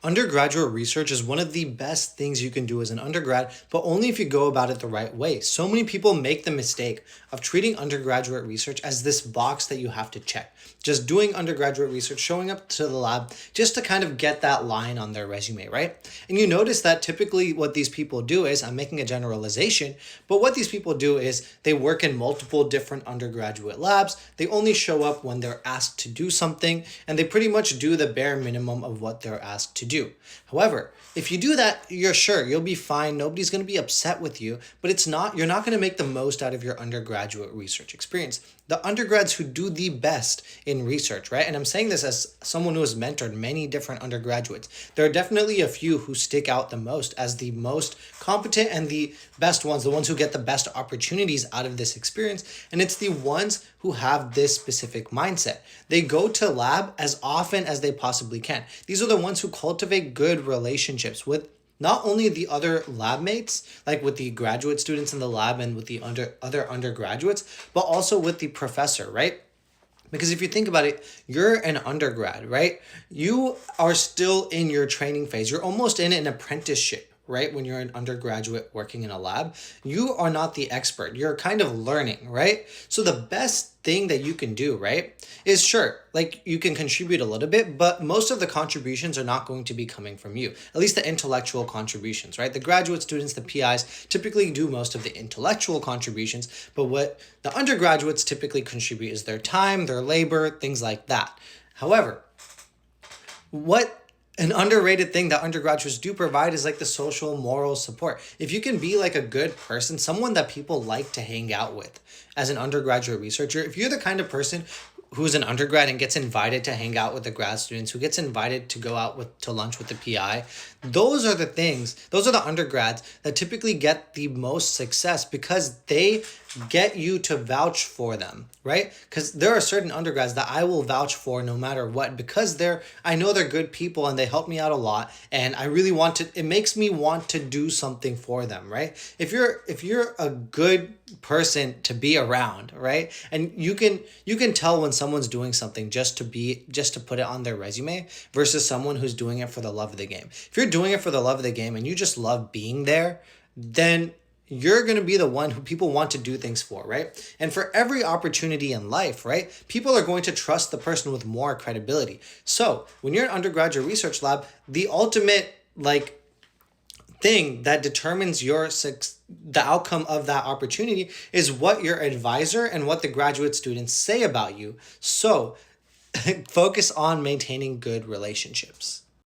Undergraduate research is one of the best things you can do as an undergrad, but only if you go about it the right way. So many people make the mistake of treating undergraduate research as this box that you have to check. Just doing undergraduate research, showing up to the lab just to kind of get that line on their resume, right? And you notice that typically what these people do is, I'm making a generalization, but what these people do is they work in multiple different undergraduate labs. They only show up when they're asked to do something, and they pretty much do the bare minimum of what they're asked to do. However, if you do that, you'll be fine. Nobody's going to be upset with you, but you're not going to make the most out of your undergraduate research experience. The undergrads who do the best in research, right? And I'm saying this as someone who has mentored many different undergraduates. There are definitely a few who stick out the most as the most competent and the best ones, the ones who get the best opportunities out of this experience. And it's the ones who have this specific mindset. They go to lab as often as they possibly can. These are the ones who cultivate good relationships with not only the other lab mates, like with the graduate students in the lab and with the other undergraduates, but also with the professor, right? Because if you think about it, you're an undergrad, right? You are still in your training phase. You're almost in an apprenticeship, right? When you're an undergraduate working in a lab, you are not the expert. You're kind of learning, right? So the best thing that you can do, right, is like you can contribute a little bit, but most of the contributions are not going to be coming from you, at least the intellectual contributions, right? The graduate students, the PIs typically do most of the intellectual contributions, but what the undergraduates typically contribute is their time, their labor, things like that. However, what an underrated thing that undergraduates do provide is like the social moral support. If you can be like a good person, someone that people like to hang out with as an undergraduate researcher, if you're the kind of person who's an undergrad and gets invited to hang out with the grad students, who gets invited to go out to lunch with the PI, those are the undergrads that typically get the most success because they get you to vouch for them, right? Because there are certain undergrads that I will vouch for no matter what, because I know they're good people and they help me out a lot, and I really it makes me want to do something for them, right? If you're a good person to be around, right? And you can tell when someone's doing something just to put it on their resume versus someone who's doing it for the love of the game. If you're doing it for the love of the game and you just love being there, then you're going to be the one who people want to do things for, right? And for every opportunity in life, right, people are going to trust the person with more credibility. So when you're an undergraduate research lab, the ultimate thing that determines the outcome of that opportunity is what your advisor and what the graduate students say about you. So focus on maintaining good relationships.